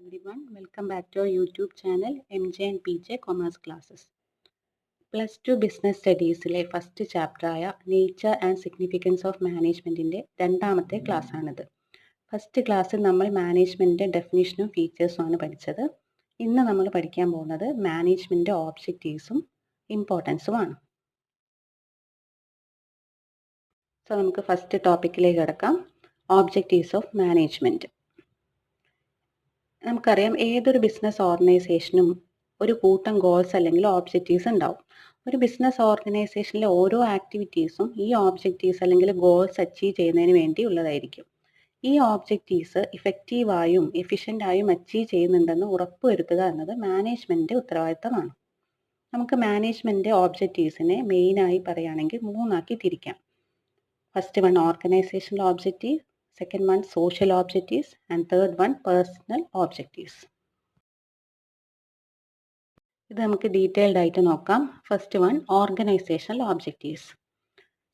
everyone, welcome back to our YouTube channel MJ and PJ Commerce Classes. Plus 2 business സ്റ്റഡീസിലെ first ചാപ്റ്ററായ nature and significance of മാനേജ്മെൻറ്റിൻ്റെ രണ്ടാമത്തെ ക്ലാസ്സാണിത്. First ക്ലാസ്സിൽ നമ്മൾ മാനേജ്മെൻറ്റിൻ്റെ ഡെഫിനിഷനും ഫീച്ചേഴ്സുമാണ് പഠിച്ചത്. ഇന്ന് നമ്മൾ പഠിക്കാൻ പോകുന്നത് മാനേജ്മെൻറ്റ് ഓബ്ജക്റ്റീവ്സും ഇമ്പോർട്ടൻസുമാണ്. സോ നമുക്ക് ഫസ്റ്റ് ടോപ്പിക്കിലേക്ക് കിടക്കാം. Objectives of management. നമുക്കറിയാം, ഏതൊരു ബിസിനസ് ഓർഗനൈസേഷനും ഒരു കൂട്ടം ഗോൾസ് അല്ലെങ്കിൽ ഓബ്ജക്റ്റീവ്സ് ഉണ്ടാവും. ഒരു ബിസിനസ് ഓർഗനൈസേഷനിലെ ഓരോ ആക്ടിവിറ്റീസും ഈ ഓബ്ജക്റ്റീവ്സ് അല്ലെങ്കിൽ ഗോൾസ് അച്ചീവ് ചെയ്യുന്നതിന് വേണ്ടി ഉള്ളതായിരിക്കും. ഈ ഓബ്ജക്റ്റീവ്സ് ഇഫക്റ്റീവായും എഫിഷ്യൻ്റായും അച്ചീവ് ചെയ്യുന്നുണ്ടെന്ന് ഉറപ്പുവരുത്തുക എന്നത് മാനേജ്മെൻറ്റിൻ്റെ ഉത്തരവാദിത്തമാണ്. നമുക്ക് മാനേജ്മെൻറ്റ് ഓബ്ജക്റ്റീവ്സിനെ മെയിനായി പറയുകയാണെങ്കിൽ മൂന്നാക്കി തിരിക്കാം. First one organisational objective, second one social objectives, and third one personal objectives. ഇത് നമുക്ക് ഡീറ്റെയിൽഡ് ആയിട്ട് നോക്കാം. First one organisational objectives.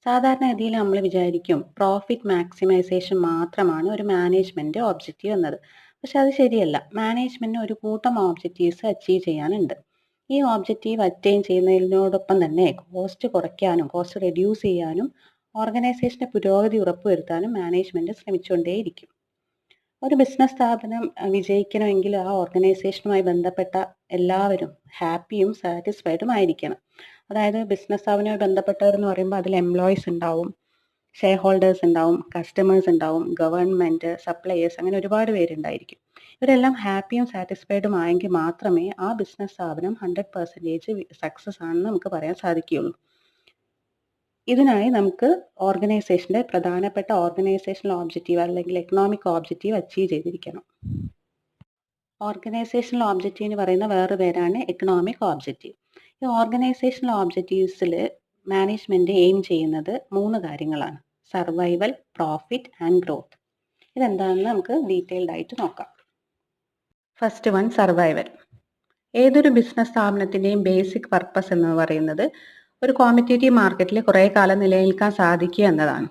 സാധാരണഗതിയിൽ നമ്മൾ വിചാരിക്കും പ്രോഫിറ്റ് മാക്സിമൈസേഷൻ മാത്രമാണ് ഒരു മാനേജ്മെൻറ്റ് ഓബ്ജക്റ്റീവ് എന്നത്. പക്ഷെ അത് ശരിയല്ല. മാനേജ്മെൻറ്റിന് ഒരു കൂട്ടം ഓബ്ജക്റ്റീവ്സ് അച്ചീവ് ചെയ്യാനുണ്ട്. ഈ ഓബ്ജക്റ്റീവ് അറ്റൈൻ ചെയ്യുന്നതിനോടൊപ്പം തന്നെ കോസ്റ്റ് കുറയ്ക്കാനും കോസ്റ്റ് റെഡ്യൂസ് ചെയ്യാനും ഓർഗനൈസേഷൻ്റെ പുരോഗതി ഉറപ്പുവരുത്താനും മാനേജ്മെൻറ്റ് ശ്രമിച്ചുകൊണ്ടേയിരിക്കും. ഒരു ബിസിനസ് സ്ഥാപനം വിജയിക്കണമെങ്കിൽ ആ ഓർഗനൈസേഷനുമായി ബന്ധപ്പെട്ട എല്ലാവരും ഹാപ്പിയും സാറ്റിസ്ഫൈഡും ആയിരിക്കണം. അതായത് ബിസിനസ് സ്ഥാപനവുമായി ബന്ധപ്പെട്ടവരെന്ന് പറയുമ്പോൾ അതിൽ എംപ്ലോയീസ് ഉണ്ടാവും, ഷെയർ ഹോൾഡേഴ്സ് ഉണ്ടാവും, കസ്റ്റമേഴ്സ് ഉണ്ടാവും, ഗവൺമെൻറ്, സപ്ലയേഴ്സ്, അങ്ങനെ ഒരുപാട് പേരുണ്ടായിരിക്കും. ഇവരെല്ലാം ഹാപ്പിയും സാറ്റിസ്ഫൈഡും ആയെങ്കിൽ മാത്രമേ ആ ബിസിനസ് സ്ഥാപനം 100% സക്സസ് ആണെന്ന് നമുക്ക് പറയാൻ സാധിക്കുകയുള്ളൂ. ഇതിനായി നമുക്ക് ഓർഗനൈസേഷൻ്റെ പ്രധാനപ്പെട്ട ഓർഗനൈസേഷണൽ ഓബ്ജക്റ്റീവ് അല്ലെങ്കിൽ എക്കണോമിക് ഓബ്ജക്റ്റീവ് അച്ചീവ് ചെയ്തിരിക്കണം. ഓർഗനൈസേഷണൽ ഓബ്ജക്റ്റീവ് എന്ന് പറയുന്ന വേറെ പേരാണ് എക്കണോമിക് ഓബ്ജക്റ്റീവ്. ഈ ഓർഗനൈസേഷണൽ ഓബ്ജക്റ്റീവ്സിൽ മാനേജ്മെൻറ്റ് എയിം ചെയ്യുന്നത് 3 കാര്യങ്ങളാണ്: സർവൈവൽ, പ്രോഫിറ്റ് ആൻഡ് ഗ്രോത്ത്. ഇതെന്താണെന്ന് നമുക്ക് ഡീറ്റെയിൽഡ് ആയിട്ട് നോക്കാം. First one survival. ഏതൊരു ബിസിനസ് സ്ഥാപനത്തിൻ്റെയും ബേസിക് പർപ്പസ് എന്ന് പറയുന്നത് ഒരു കോമ്പറ്റേറ്റീവ് മാർക്കറ്റിൽ കുറേ കാലം നിലനിൽക്കാൻ സാധിക്കുക എന്നതാണ്.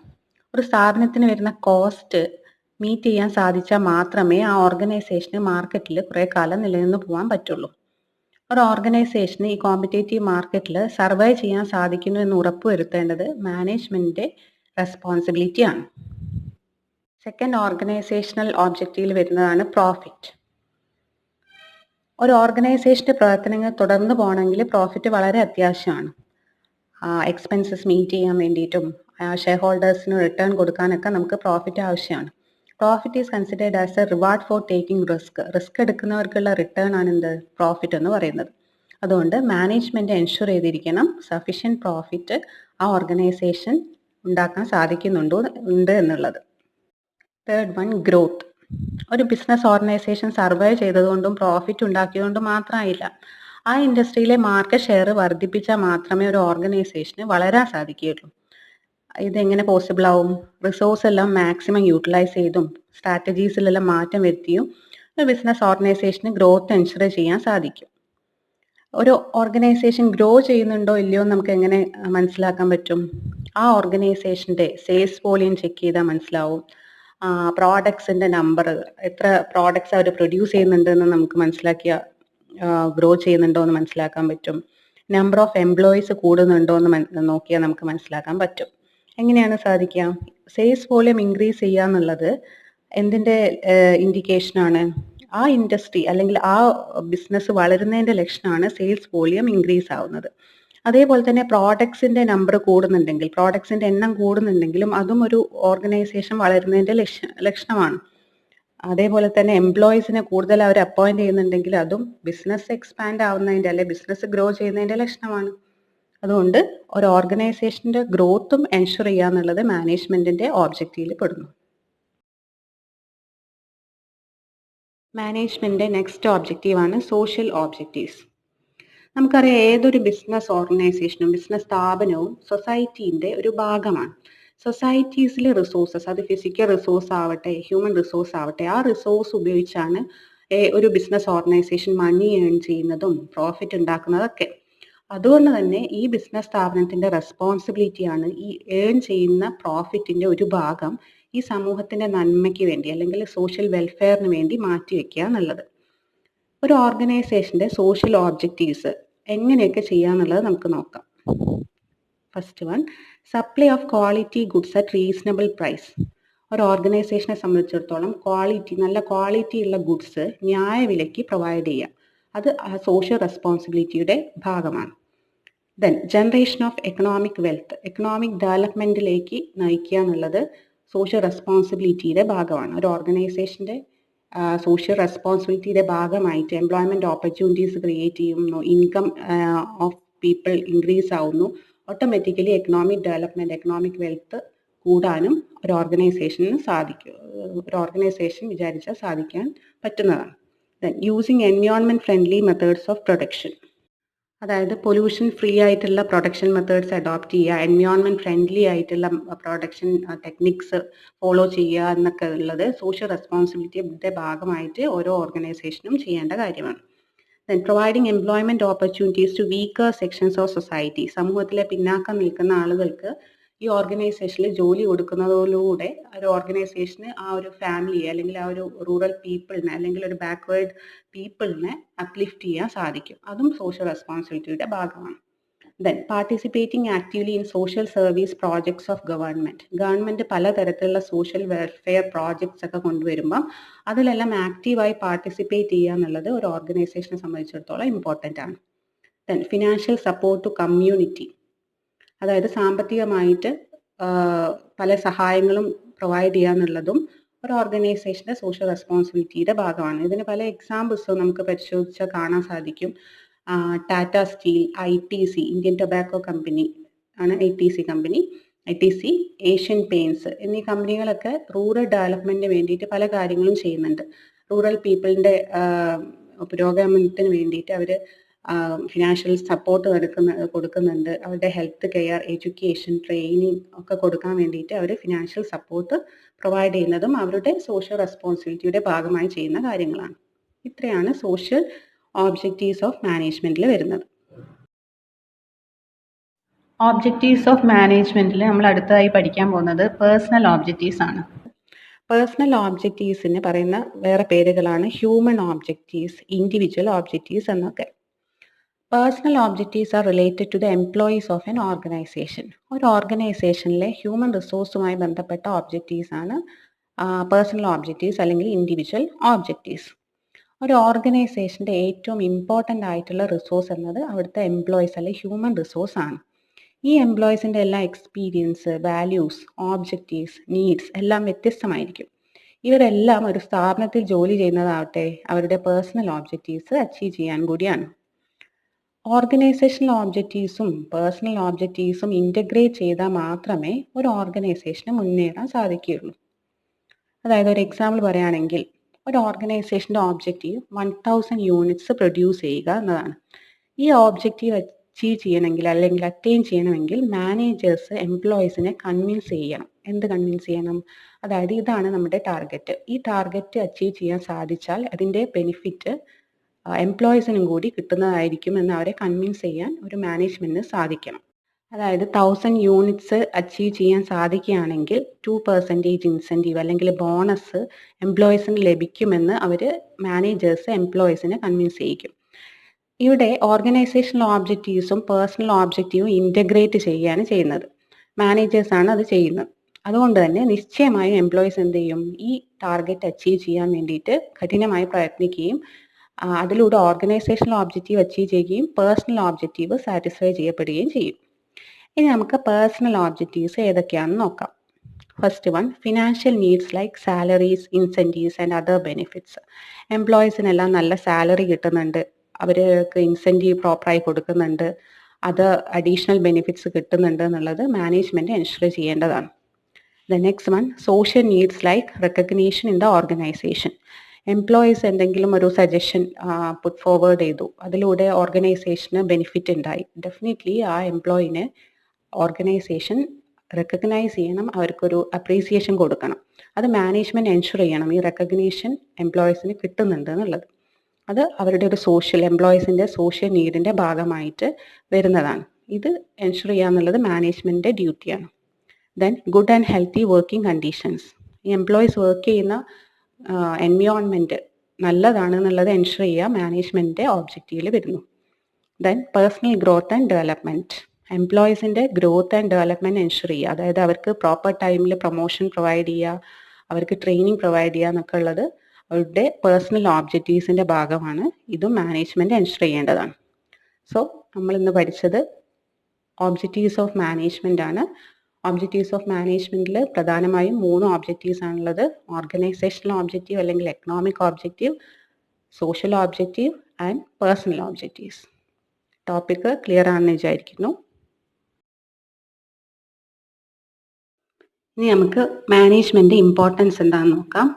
ഒരു സ്ഥാപനത്തിന് വരുന്ന കോസ്റ്റ് മീറ്റ് ചെയ്യാൻ സാധിച്ചാൽ മാത്രമേ ആ ഓർഗനൈസേഷന് മാർക്കറ്റിൽ കുറേ കാലം നിലനിന്ന് പോകാൻ പറ്റുള്ളൂ. ഒരു ഓർഗനൈസേഷന് ഈ കോമ്പറ്റേറ്റീവ് മാർക്കറ്റിൽ സർവൈവ് ചെയ്യാൻ സാധിക്കുന്നു എന്ന് ഉറപ്പുവരുത്തേണ്ടത് മാനേജ്മെൻറ്റിൻ്റെ റെസ്പോൺസിബിലിറ്റിയാണ്. സെക്കൻഡ് ഓർഗനൈസേഷണൽ ഓബ്ജക്റ്റീവിൽ വരുന്നതാണ് പ്രോഫിറ്റ്. ഒരു ഓർഗനൈസേഷൻ്റെ പ്രവർത്തനങ്ങൾ തുടർന്ന് പോകണമെങ്കിൽ പ്രോഫിറ്റ് വളരെ അത്യാവശ്യമാണ്. എക്സ്പെൻസസ് മീറ്റ് ചെയ്യാൻ വേണ്ടിയിട്ടും ഷെയർ ഹോൾഡേഴ്സിന് റിട്ടേൺ കൊടുക്കാനൊക്കെ നമുക്ക് പ്രോഫിറ്റ് ആവശ്യമാണ്. Profit is considered as a reward for taking risk എടുക്കുന്നവർക്കുള്ള റിട്ടേൺ ആണ് എന്ത് പ്രോഫിറ്റ് എന്ന് പറയുന്നത്. അതുകൊണ്ട് മാനേജ്മെൻറ്റ് എൻഷുർ ചെയ്തിരിക്കണം സഫിഷ്യൻറ്റ് പ്രോഫിറ്റ് ആ ഓർഗനൈസേഷൻ ഉണ്ടാക്കാൻ സാധിക്കുന്നുണ്ട് എന്നുള്ളത്. Third one growth. ഒരു ബിസിനസ് ഓർഗനൈസേഷൻ സർവൈവ് ചെയ്തതുകൊണ്ടും പ്രോഫിറ്റ് ഉണ്ടാക്കിയതുകൊണ്ടും മാത്രമായില്ല. ആ ഇൻഡസ്ട്രിയിലെ മാർക്കറ്റ് ഷെയർ വർദ്ധിപ്പിച്ചാൽ മാത്രമേ ഒരു ഓർഗനൈസേഷന് വളരാൻ സാധിക്കുകയുള്ളൂ. ഇതെങ്ങനെ പോസിബിൾ ആവും? റിസോഴ്സ് എല്ലാം മാക്സിമം യൂട്ടിലൈസ് ചെയ്തും സ്ട്രാറ്റജീസിലെല്ലാം മാറ്റം വരുത്തിയും ഒരു ബിസിനസ് ഓർഗനൈസേഷന് ഗ്രോത്ത് എൻഷുർ ചെയ്യാൻ സാധിക്കും. ഒരു ഓർഗനൈസേഷൻ ഗ്രോ ചെയ്യുന്നുണ്ടോ ഇല്ലയോ എന്ന് നമുക്ക് എങ്ങനെ മനസ്സിലാക്കാൻ പറ്റും? ആ ഓർഗനൈസേഷൻ്റെ സെയിൽസ് വോളിയം ചെക്ക് ചെയ്താൽ മനസ്സിലാവും. പ്രോഡക്ട്സിൻ്റെ നമ്പർ, എത്ര പ്രോഡക്ട്സ് അവർ പ്രൊഡ്യൂസ് ചെയ്യുന്നുണ്ടെന്ന് നമുക്ക് മനസ്സിലാക്കിയാൽ ഗ്രോ ചെയ്യുന്നുണ്ടോ എന്ന് മനസ്സിലാക്കാൻ പറ്റും. നമ്പർ ഓഫ് എംപ്ലോയീസ് കൂടുന്നുണ്ടോ എന്ന് നോക്കിയാൽ നമുക്ക് മനസ്സിലാക്കാൻ പറ്റും. എങ്ങനെയാണ് സാധിക്കുക? സെയിൽസ് വോളിയം ഇൻക്രീസ് ചെയ്യുക എന്നുള്ളത് എന്തിൻ്റെ ഇൻഡിക്കേഷനാണ്? ആ ഇൻഡസ്ട്രി അല്ലെങ്കിൽ ആ ബിസിനസ് വളരുന്നതിൻ്റെ ലക്ഷണമാണ് സെയിൽസ് വോളിയം ഇൻക്രീസ് ആവുന്നത്. അതേപോലെ തന്നെ പ്രോഡക്ട്സിൻ്റെ നമ്പർ കൂടുന്നുണ്ടെങ്കിൽ, പ്രോഡക്ട്സിൻ്റെ എണ്ണം കൂടുന്നുണ്ടെങ്കിലും അതും ഒരു ഓർഗനൈസേഷൻ വളരുന്നതിൻ്റെ ലക്ഷണമാണ്. അതേപോലെ തന്നെ എംപ്ലോയീസിനെ കൂടുതൽ അവർ അപ്പോയിന്റ് ചെയ്യുന്നുണ്ടെങ്കിൽ അതും ബിസിനസ് എക്സ്പാൻഡ് ആവുന്നതിൻ്റെ അല്ലെ ബിസിനസ് ഗ്രോ ചെയ്യുന്നതിൻ്റെ ലക്ഷണമാണ്. അതുകൊണ്ട് ഒരു ഓർഗനൈസേഷൻ്റെ ഗ്രോത്തും എൻഷുർ ചെയ്യുക എന്നുള്ളത് മാനേജ്മെൻറ്റിൻ്റെ ഓബ്ജക്റ്റീവിൽ പെടുന്നു. മാനേജ്മെൻറ്റിൻ്റെ നെക്സ്റ്റ് ഓബ്ജക്റ്റീവാണ് സോഷ്യൽ ഓബ്ജക്റ്റീവ്സ്. നമുക്കറിയാം, ഏതൊരു ബിസിനസ് ഓർഗനൈസേഷനും ബിസിനസ് സ്ഥാപനവും സൊസൈറ്റീൻ്റെ ഒരു ഭാഗമാണ്. സൊസൈറ്റീസിലെ റിസോഴ്സസ്, അത് ഫിസിക്കൽ റിസോഴ്സ് ആവട്ടെ ഹ്യൂമൻ റിസോഴ്സ് ആവട്ടെ, ആ റിസോഴ്സ് ഉപയോഗിച്ചാണ് ഒരു ബിസിനസ് ഓർഗനൈസേഷൻ മണി ഏൺ ചെയ്യുന്നതും പ്രോഫിറ്റ് ഉണ്ടാക്കുന്നതൊക്കെ. അതുകൊണ്ട് തന്നെ ഈ ബിസിനസ് സ്ഥാപനത്തിൻ്റെ റെസ്പോൺസിബിലിറ്റിയാണ് ഈ ഏൺ ചെയ്യുന്ന പ്രോഫിറ്റിൻ്റെ ഒരു ഭാഗം ഈ സമൂഹത്തിൻ്റെ നന്മയ്ക്ക് വേണ്ടി അല്ലെങ്കിൽ സോഷ്യൽ വെൽഫെയറിന് വേണ്ടി മാറ്റിവെക്കുക എന്നുള്ളത്. ഒരു ഓർഗനൈസേഷൻ്റെ സോഷ്യൽ ഓബ്ജക്റ്റീവ്സ് എങ്ങനെയൊക്കെ ചെയ്യാന്നുള്ളത് നമുക്ക് നോക്കാം. First one, supply of quality goods at reasonable price. ഒരു ഓർഗനൈസേഷനെ സംബന്ധിച്ചിടത്തോളം നല്ല ക്വാളിറ്റി ഉള്ള ഗുഡ്സ് ന്യായവിലയ്ക്ക് പ്രൊവൈഡ് ചെയ്യുക. അത് സോഷ്യൽ റെസ്പോൺസിബിലിറ്റിയുടെ ഭാഗമാണ്. Then generation of economic wealth, economic ഡെവലപ്മെൻറ്റിലേക്ക് നയിക്കുക എന്നുള്ളത് സോഷ്യൽ റെസ്പോൺസിബിലിറ്റിയുടെ ഭാഗമാണ്. ഒരു ഓർഗനൈസേഷൻ്റെ സോഷ്യൽ റെസ്പോൺസിബിലിറ്റിയുടെ ഭാഗമായിട്ട് എംപ്ലോയ്മെൻറ്റ് ഓപ്പർച്യൂണിറ്റീസ് ക്രിയേറ്റ് ചെയ്യുന്നു, ഇൻകം ഓഫ് പീപ്പിൾ ഇൻക്രീസ് ആവുന്നു, automatically economic development, economic wealth കൂടാനും ഒരു ഓർഗനൈസേഷൻ വിചാരിച്ചാൽ സാധിക്കാൻ പറ്റുന്നതാണ്. Then using environment friendly methods of production, അതായത് പൊല്യൂഷൻ ഫ്രീ ആയിട്ടുള്ള പ്രൊഡക്ഷൻ മെത്തേഡ്സ് അഡോപ്റ്റ് ചെയ്യുക, എൻവയോൺമെൻറ്റ് ഫ്രണ്ട്ലി ആയിട്ടുള്ള പ്രൊഡക്ഷൻ ടെക്നിക്സ് ഫോളോ ചെയ്യുക എന്നൊക്കെ ഉള്ളത് സോഷ്യൽ റെസ്പോൺസിബിലിറ്റിയുടെ ഭാഗമായിട്ട് ഓരോ ഓർഗനൈസേഷനും ചെയ്യേണ്ട കാര്യമാണ്. Then providing employment opportunities to weaker sections of society, സമൂഹത്തിലെ പിന്നാക്കം നിൽക്കുന്ന ആളുകൾക്ക് ഈ ഓർഗനൈസേഷനിൽ ജോലി കൊടുക്കുന്നതിലൂടെ ഒരു ഓർഗനൈസേഷന് ആ ഒരു ഫാമിലിയെ അല്ലെങ്കിൽ ആ ഒരു റൂറൽ പീപ്പിളിനെ അല്ലെങ്കിൽ ഒരു ബാക്ക്വേർഡ് പീപ്പിളിനെ അപ്ലിഫ്റ്റ് ചെയ്യാൻ സാധിക്കും. അതും സോഷ്യൽ റെസ്പോൺസിബിലിറ്റിയുടെ ഭാഗമാണ്. Then participating actively in social service projects of government പലതരത്തിലുള്ള സോഷ്യൽ വെൽഫെയർ പ്രോജക്ട്സ് ഒക്കെ കൊണ്ടുവരുമ്പം അതിലെല്ലാം ആക്റ്റീവായി പാർട്ടിസിപ്പേറ്റ് ചെയ്യുക എന്നുള്ളത് ഒരു ഓർഗനൈസേഷനെ സംബന്ധിച്ചിടത്തോളം ഇമ്പോർട്ടൻ്റ് ആണ്. Then financial support to community, അതായത് സാമ്പത്തികമായിട്ട് പല സഹായങ്ങളും പ്രൊവൈഡ് ചെയ്യുക എന്നുള്ളതും ഒരു ഓർഗനൈസേഷൻ്റെ സോഷ്യൽ റെസ്പോൺസിബിലിറ്റിയുടെ ഭാഗമാണ്. ഇതിന് പല എക്സാമ്പിൾസും നമുക്ക് പരിശോധിച്ചാൽ കാണാൻ സാധിക്കും. Tata steel, ITC, Indian tobacco company ആണ് ITC company, ITC, Asian paints എന്നീ കമ്പനികളൊക്കെ റൂറൽ ഡെവലപ്മെൻറ്റിന് വേണ്ടിയിട്ട് പല കാര്യങ്ങളും ചെയ്യുന്നുണ്ട്. റൂറൽ പീപ്പിളിൻ്റെ പുരോഗമനത്തിന് വേണ്ടിയിട്ട് അവർ ഫിനാൻഷ്യൽ സപ്പോർട്ട് കൊടുക്കുന്നുണ്ട്. അവരുടെ ഹെൽത്ത് കെയർ, എഡ്യൂക്കേഷൻ, ട്രെയിനിങ് ഒക്കെ കൊടുക്കാൻ വേണ്ടിയിട്ട് അവർ ഫിനാൻഷ്യൽ സപ്പോർട്ട് പ്രൊവൈഡ് ചെയ്യുന്നതും അവരുടെ സോഷ്യൽ റെസ്പോൺസിബിലിറ്റിയുടെ ഭാഗമായി ചെയ്യുന്ന കാര്യങ്ങളാണ്. ഇത്രയാണ് സോഷ്യൽ ഓബ്ജക്റ്റീവ്സ് ഓഫ് മാനേജ്മെൻറ്റിൽ വരുന്നത്. ഓബ്ജക്റ്റീവ്സ് ഓഫ് മാനേജ്മെൻറ്റിൽ നമ്മൾ അടുത്തതായി പഠിക്കാൻ പോകുന്നത് പേഴ്സണൽ ഓബ്ജക്റ്റീവ്സ് ആണ്. പേഴ്സണൽ ഓബ്ജക്റ്റീവ്സിന് പറയുന്ന വേറെ പേരുകളാണ് ഹ്യൂമൻ ഓബ്ജക്റ്റീവ്സ്, ഇൻഡിവിജ്വൽ ഓബ്ജക്റ്റീവ്സ് എന്നൊക്കെ. Personal objectives are related to the employees of an organization. ഒരു ഓർഗനൈസേഷനിലെ ഹ്യൂമൻ റിസോഴ്സുമായി ബന്ധപ്പെട്ട ഓബ്ജക്റ്റീവ്സ് ആണ് പേഴ്സണൽ ഓബ്ജക്റ്റീവ്സ് അല്ലെങ്കിൽ ഇൻഡിവിജ്വൽ ഓബ്ജക്റ്റീവ്സ്. ഒരു ഓർഗനൈസേഷൻ്റെ ഏറ്റവും ഇമ്പോർട്ടൻ്റ് ആയിട്ടുള്ള റിസോഴ്സ് എന്നത് അവിടുത്തെ എംപ്ലോയീസ് അല്ലെങ്കിൽ ഹ്യൂമൻ റിസോഴ്സ് ആണ്. ഈ എംപ്ലോയീസിൻ്റെ എല്ലാ എക്സ്പീരിയൻസ്, വാല്യൂസ്, ഓബ്ജക്റ്റീവ്സ്, നീഡ്സ് എല്ലാം വ്യത്യസ്തമായിരിക്കും. ഇവരെല്ലാം ഒരു സ്ഥാപനത്തിൽ ജോലി ചെയ്യുന്നതാവട്ടെ അവരുടെ പേഴ്സണൽ ഓബ്ജക്റ്റീവ്സ് അച്ചീവ് ചെയ്യാൻ കൂടിയാണ്. ഓർഗനൈസേഷണൽ ഓബ്ജക്റ്റീവ്സും പേഴ്സണൽ ഓബ്ജക്റ്റീവ്സും ഇൻ്റഗ്രേറ്റ് ചെയ്താൽ മാത്രമേ ഒരു ഓർഗനൈസേഷന് മുന്നേറാൻ സാധിക്കുകയുള്ളൂ. അതായത് ഒരു എക്സാമ്പിൾ പറയുകയാണെങ്കിൽ ഒരു ഓർഗനൈസേഷൻ്റെ ഓബ്ജക്റ്റീവ് 1000 യൂണിറ്റ്സ് പ്രൊഡ്യൂസ് ചെയ്യുക എന്നതാണ്. ഈ ഓബ്ജക്റ്റീവ് അച്ചീവ് ചെയ്യണമെങ്കിൽ അല്ലെങ്കിൽ അറ്റൈൻ ചെയ്യണമെങ്കിൽ മാനേജേഴ്സ് എംപ്ലോയീസിനെ കൺവിൻസ് ചെയ്യണം. എന്ത് കൺവിൻസ് ചെയ്യണം? അതായത് ഇതാണ് നമ്മുടെ ടാർഗറ്റ്, ഈ ടാർഗറ്റ് അച്ചീവ് ചെയ്യാൻ സാധിച്ചാൽ അതിൻ്റെ ബെനിഫിറ്റ് എംപ്ലോയീസിനും കൂടി കിട്ടുന്നതായിരിക്കും എന്ന് അവരെ കൺവിൻസ് ചെയ്യാൻ ഒരു മാനേജ്മെൻറ്റിന് സാധിക്കണം. അതായത് 1000 യൂണിറ്റ്സ് അച്ചീവ് ചെയ്യാൻ സാധിക്കുകയാണെങ്കിൽ 2% ഇൻസെൻറ്റീവ് അല്ലെങ്കിൽ ബോണസ് എംപ്ലോയീസിന് ലഭിക്കുമെന്ന് അവർ മാനേജേഴ്സ് എംപ്ലോയീസിനെ കൺവിൻസ് ചെയ്യിക്കും. ഇവിടെ ഓർഗനൈസേഷണൽ ഓബ്ജക്റ്റീവ്സും പേഴ്സണൽ ഓബ്ജക്റ്റീവും ഇൻ്റഗ്രേറ്റ് ചെയ്യുകയാണ് ചെയ്യുന്നത്. മാനേജേഴ്സാണ് അത് ചെയ്യുന്നത്. അതുകൊണ്ട് തന്നെ നിശ്ചയമായും എംപ്ലോയീസ് എന്ത് ചെയ്യും? ഈ ടാർഗറ്റ് അച്ചീവ് ചെയ്യാൻ വേണ്ടിയിട്ട് കഠിനമായി പ്രയത്നിക്കുകയും അതിലൂടെ ഓർഗനൈസേഷണൽ ഓബ്ജക്റ്റീവ് അച്ചീവ് ചെയ്യുകയും പേഴ്സണൽ ഓബ്ജക്റ്റീവ് സാറ്റിസ്ഫൈ ചെയ്യപ്പെടുകയും ചെയ്യും. ഇനി നമുക്ക് പേഴ്സണൽ ഓബ്ജക്റ്റീവ്സ് ഏതൊക്കെയാണെന്ന് നോക്കാം. First one, financial needs like salaries, incentives and other benefits. എംപ്ലോയീസിനെല്ലാം നല്ല സാലറി കിട്ടുന്നുണ്ട്, അവർക്ക് ഇൻസെൻറ്റീവ് പ്രോപ്പറായി കൊടുക്കുന്നുണ്ട്, അത് അഡീഷണൽ ബെനിഫിറ്റ്സ് കിട്ടുന്നുണ്ട് എന്നുള്ളത് മാനേജ്മെൻറ്റ് എൻഷുർ ചെയ്യേണ്ടതാണ്. The next one, social needs like recognition in the organisation. Employees എന്തെങ്കിലും ഒരു സജഷൻ പുട്ട് ഫോർവേഡ് ചെയ്തു, അതിലൂടെ ഓർഗനൈസേഷന് ബെനിഫിറ്റ് ഉണ്ടായി, ഡെഫിനറ്റ്ലി ആ എംപ്ലോയിനെ ഓർഗനൈസേഷൻ റെക്കഗ്നൈസ് ചെയ്യണം, അവർക്കൊരു അപ്രീസിയേഷൻ കൊടുക്കണം. അത് മാനേജ്മെൻറ്റ് എൻഷുർ ചെയ്യണം ഈ റെക്കഗ്നീഷൻ എംപ്ലോയീസിന് കിട്ടുന്നുണ്ട് എന്നുള്ളത്. അത് അവരുടെ ഒരു എംപ്ലോയീസിൻ്റെ സോഷ്യൽ നീഡിൻ്റെ ഭാഗമായിട്ട് വരുന്നതാണ്. ഇത് എൻഷുർ ചെയ്യുക എന്നുള്ളത് മാനേജ്മെൻറ്റിൻ്റെ ഡ്യൂട്ടിയാണ്. Then good and healthy working conditions. ഈ എംപ്ലോയീസ് വർക്ക് ചെയ്യുന്ന എൻവയോൺമെൻറ്റ് നല്ലതാണെന്നുള്ളത് എൻഷുർ ചെയ്യുക മാനേജ്മെൻറ്റിൻ്റെ ഒബ്ജക്റ്റീവിൽ വരുന്നു. Then personal growth and development. എംപ്ലോയീസിൻ്റെ ഗ്രോത്ത് ആൻഡ് ഡെവലപ്മെൻറ്റ് എൻഷുർ ചെയ്യുക. അതായത് അവർക്ക് പ്രോപ്പർ ടൈമിൽ പ്രൊമോഷൻ പ്രൊവൈഡ് ചെയ്യുക, അവർക്ക് ട്രെയിനിങ് പ്രൊവൈഡ് ചെയ്യുക എന്നൊക്കെ ഉള്ളത് അവരുടെ പേഴ്സണൽ ഒബ്ജക്റ്റീവ്സിൻ്റെ ഭാഗമാണ്. ഇതും മാനേജ്മെൻറ്റ് എൻഷുർ ചെയ്യേണ്ടതാണ്. സോ നമ്മളിന്ന് പഠിച്ചത് ഒബ്ജക്റ്റീവ്സ് ഓഫ് മാനേജ്മെൻ്റ് ആണ്. ഒബ്ജക്റ്റീവ്സ് ഓഫ് മാനേജ്മെൻറ്റിൽ പ്രധാനമായും 3 ഒബ്ജക്റ്റീവ്സ് ആണുള്ളത്. ഓർഗനൈസേഷണൽ ഒബ്ജക്റ്റീവ് അല്ലെങ്കിൽ economic objective, social objective and personal objectives. Topic clear ആണെന്ന് വിചാരിക്കുന്നു. ഇനി നമുക്ക് മാനേജ്മെൻറ്റ് ഇമ്പോർട്ടൻസ് എന്താണെന്ന് നോക്കാം.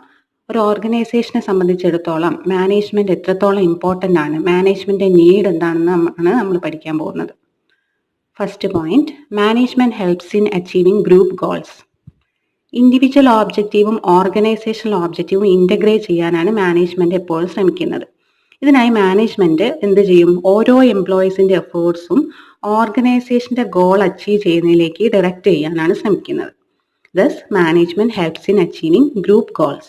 ഒരു ഓർഗനൈസേഷനെ സംബന്ധിച്ചിടത്തോളം മാനേജ്മെൻറ്റ് എത്രത്തോളം ഇമ്പോർട്ടൻ്റ് ആണ്, മാനേജ്മെൻറ്റ് നീഡ് എന്താണെന്നാണ് നമ്മൾ പഠിക്കാൻ പോകുന്നത്. First point, management helps in achieving group goals. Individual ഓബ്ജക്റ്റീവും ഓർഗനൈസേഷണൽ ഓബ്ജക്റ്റീവും ഇൻ്റഗ്രേറ്റ് ചെയ്യാനാണ് മാനേജ്മെൻറ്റ് എപ്പോഴും ശ്രമിക്കുന്നത്. ഇതിനായി മാനേജ്മെൻറ്റ് എന്ത് ചെയ്യും? ഓരോ എംപ്ലോയീസിൻ്റെ എഫേർട്സും ഓർഗനൈസേഷൻ്റെ ഗോൾ അച്ചീവ് ചെയ്യുന്നതിലേക്ക് ഡയറക്റ്റ് ചെയ്യാനാണ് ശ്രമിക്കുന്നത്. Thus, management helps in achieving group goals.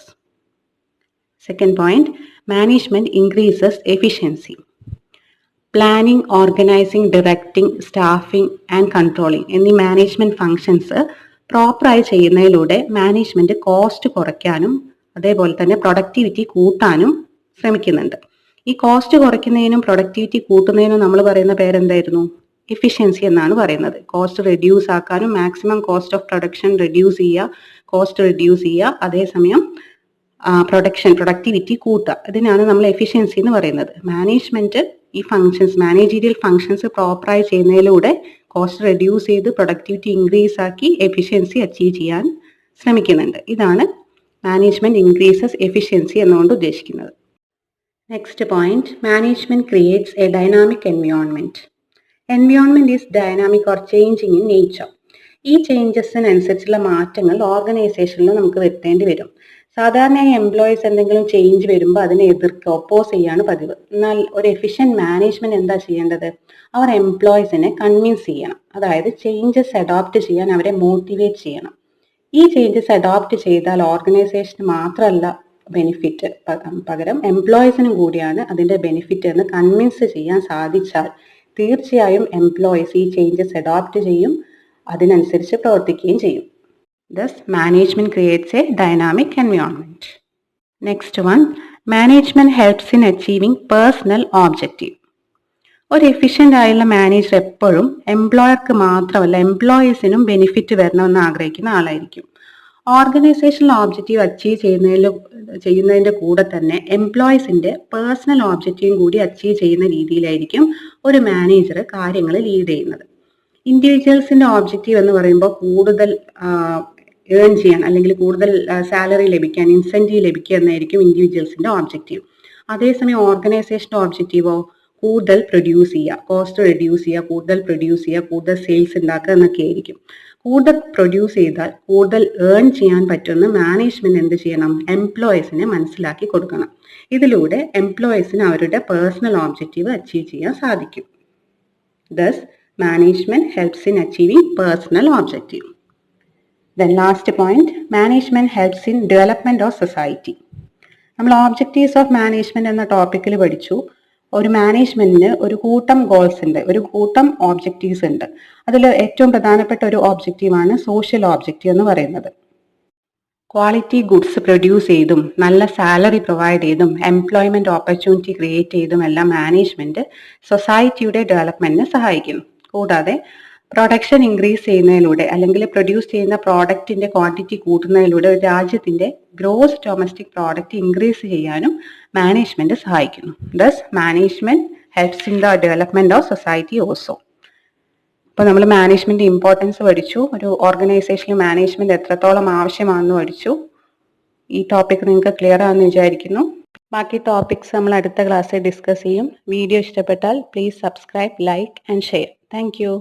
Second point, management increases efficiency. Planning, organizing, directing, staffing and controlling എന്നീ മാനേജ്മെൻറ്റ് ഫങ്ഷൻസ് പ്രോപ്പറായി ചെയ്യുന്നതിലൂടെ മാനേജ്മെൻറ്റ് കോസ്റ്റ് കുറയ്ക്കാനും അതേപോലെ തന്നെ പ്രൊഡക്ടിവിറ്റി കൂട്ടാനും ശ്രമിക്കുന്നുണ്ട്. ഈ കോസ്റ്റ് കുറയ്ക്കുന്നതിനും പ്രൊഡക്ടിവിറ്റി കൂട്ടുന്നതിനും നമ്മൾ പറയുന്ന പേരെന്തായിരുന്നു? എഫിഷ്യൻസി എന്നാണ് പറയുന്നത്. കോസ്റ്റ് റെഡ്യൂസ് ആക്കാനും maximum cost of production reduce ചെയ്യുക, അതേസമയം പ്രൊഡക്ടിവിറ്റി കൂട്ടുക. ഇതിനാണ് നമ്മൾ എഫിഷ്യൻസി എന്ന് പറയുന്നത്. മാനേജ്മെൻറ്റ് ഈ ഫങ്ഷൻസ്, മാനേജീരിയൽ ഫങ്ഷൻസ് പ്രോപ്പറായി ചെയ്യുന്നതിലൂടെ കോസ്റ്റ് റെഡ്യൂസ് ചെയ്ത് പ്രൊഡക്ടിവിറ്റി ഇൻക്രീസ് ആക്കി എഫിഷ്യൻസി അച്ചീവ് ചെയ്യാൻ ശ്രമിക്കുന്നുണ്ട്. ഇതാണ് മാനേജ്മെൻറ്റ് ഇൻക്രീസസ് എഫിഷ്യൻസി എന്നുകൊണ്ട് ഉദ്ദേശിക്കുന്നത്. Next point, management creates A dynamic environment. Environment is dynamic or changing in nature. ഈ ചേഞ്ചസിനനുസരിച്ചുള്ള മാറ്റങ്ങൾ ഓർഗനൈസേഷനിൽ നമുക്ക് വരുത്തേണ്ടി വരും. സാധാരണയായി എംപ്ലോയീസ് എന്തെങ്കിലും ചേഞ്ച് വരുമ്പോൾ അതിനെ ഒപ്പോസ് ചെയ്യാണ് പതിവ്. എന്നാൽ ഒരു എഫിഷ്യൻറ്റ് മാനേജ്മെൻറ്റ് എന്താ ചെയ്യേണ്ടത്? അവർ എംപ്ലോയീസിനെ കൺവിൻസ് ചെയ്യണം. അതായത് ചേഞ്ചസ് അഡോപ്റ്റ് ചെയ്യാൻ അവരെ മോട്ടിവേറ്റ് ചെയ്യണം. ഈ ചേഞ്ചസ് അഡോപ്റ്റ് ചെയ്താൽ ഓർഗനൈസേഷന് മാത്രമല്ല ബെനിഫിറ്റ്, പകരം എംപ്ലോയീസിനും കൂടിയാണ് അതിൻ്റെ ബെനിഫിറ്റ് എന്ന് കൺവിൻസ് ചെയ്യാൻ സാധിച്ചാൽ തീർച്ചയായും എംപ്ലോയീസ് ഈ ചേഞ്ചസ് അഡോപ്റ്റ് ചെയ്യും, അതിനനുസരിച്ച് പ്രവർത്തിക്കുകയും ചെയ്യും. Thus, management creates a dynamic environment. Next one, management helps in achieving personal objective. ഒരു എഫിഷ്യൻ്റ് ആയുള്ള മാനേജർ എപ്പോഴും എംപ്ലോയർക്ക് മാത്രമല്ല എംപ്ലോയീസിനും ബെനിഫിറ്റ് വരണമെന്ന് ആഗ്രഹിക്കുന്ന ആളായിരിക്കും. ഓർഗനൈസേഷണൽ ഒബ്ജക്റ്റീവ് അച്ചീവ് ചെയ്യുന്നതിൻ്റെ കൂടെ തന്നെ എംപ്ലോയീസിൻ്റെ പേഴ്സണൽ ഒബ്ജക്റ്റീവും കൂടി അച്ചീവ് ചെയ്യുന്ന രീതിയിലായിരിക്കും ഒരു മാനേജർ കാര്യങ്ങൾ ലീഡ് ചെയ്യുന്നത്. ഇൻഡിവിജ്വൽസിൻ്റെ ഒബ്ജക്റ്റീവ് എന്ന് പറയുമ്പോൾ കൂടുതൽ ഏൺ ചെയ്യാൻ അല്ലെങ്കിൽ കൂടുതൽ സാലറി ലഭിക്കാൻ, ഇൻസെൻറ്റീവ് ലഭിക്കുക എന്നായിരിക്കും ഇൻഡിവിജ്വൽസിൻ്റെ ഒബ്ജക്റ്റീവ്. അതേസമയം ഓർഗനൈസേഷൻ്റെ ഒബ്ജക്റ്റീവോ കൂടുതൽ പ്രൊഡ്യൂസ് ചെയ്യുക, കോസ്റ്റ് റെഡ്യൂസ് ചെയ്യുക, കൂടുതൽ സെയിൽസ് ഉണ്ടാക്കുക എന്നൊക്കെ ആയിരിക്കും. കൂടുതൽ പ്രൊഡ്യൂസ് ചെയ്താൽ കൂടുതൽ ഏൺ ചെയ്യാൻ പറ്റുമെന്ന് മാനേജ്മെൻറ്റ് എന്ത് ചെയ്യണം? എംപ്ലോയീസിനെ മനസ്സിലാക്കി കൊടുക്കണം. ഇതിലൂടെ എംപ്ലോയീസിന് അവരുടെ പേഴ്സണൽ ഒബ്ജക്റ്റീവ് അച്ചീവ് ചെയ്യാൻ സാധിക്കും. Thus, management helps in achieving personal objective. Then last point, management helps in development of society. നമ്മൾ ഒബ്ജക്റ്റീവ്സ് ഓഫ് മാനേജ്മെൻറ്റ് എന്ന ടോപ്പിക്കിൽ പഠിച്ചു. ഒരു മാനേജ്മെൻറ്റിന് ഒരു കൂട്ടം ഗോൾസ് ഉണ്ട്, ഒരു കൂട്ടം ഒബ്ജക്റ്റീവ്സ് ഉണ്ട്. അതിൽ ഏറ്റവും പ്രധാനപ്പെട്ട ഒരു ഒബ്ജക്റ്റീവാണ് സോഷ്യൽ ഒബ്ജക്റ്റീവ് എന്ന് പറയുന്നത്. ക്വാളിറ്റി ഗുഡ്സ് പ്രൊഡ്യൂസ് ചെയ്തും നല്ല സാലറി പ്രൊവൈഡ് ചെയ്തും എംപ്ലോയ്മെൻറ്റ് ഓപ്പർച്യൂണിറ്റി ക്രിയേറ്റ് ചെയ്തും എല്ലാം മാനേജ്മെൻറ്റ് സൊസൈറ്റിയുടെ ഡെവലപ്മെൻറ്റിന് സഹായിക്കുന്നു. കൂടാതെ പ്രൊഡക്ഷൻ ഇൻക്രീസ് ചെയ്യുന്നതിലൂടെ അല്ലെങ്കിൽ പ്രൊഡ്യൂസ് ചെയ്യുന്ന പ്രോഡക്റ്റിൻ്റെ ക്വാണ്ടിറ്റി കൂട്ടുന്നതിലൂടെ ഒരു രാജ്യത്തിൻ്റെ ഗ്രോസ് ഡൊമസ്റ്റിക് പ്രോഡക്റ്റ് ഇൻക്രീസ് ചെയ്യാനും മാനേജ്മെൻറ്റ് സഹായിക്കുന്നു. Thus management helps in the development of society also. അപ്പോൾ നമ്മൾ മാനേജ്മെൻറ്റ് ഇമ്പോർട്ടൻസ് പഠിച്ചു, ഒരു ഓർഗനൈസേഷനിൽ മാനേജ്മെൻറ്റ് എത്രത്തോളം ആവശ്യമാണെന്ന് പഠിച്ചു. ഈ ടോപ്പിക് നിങ്ങൾക്ക് ക്ലിയർ ആണെന്ന് വിചാരിക്കുന്നു. ബാക്കി ടോപ്പിക്സ് നമ്മൾ അടുത്ത ക്ലാസ്സിൽ ഡിസ്കസ് ചെയ്യും. വീഡിയോ ഇഷ്ടപ്പെട്ടാൽ please subscribe, like and share. Thank you.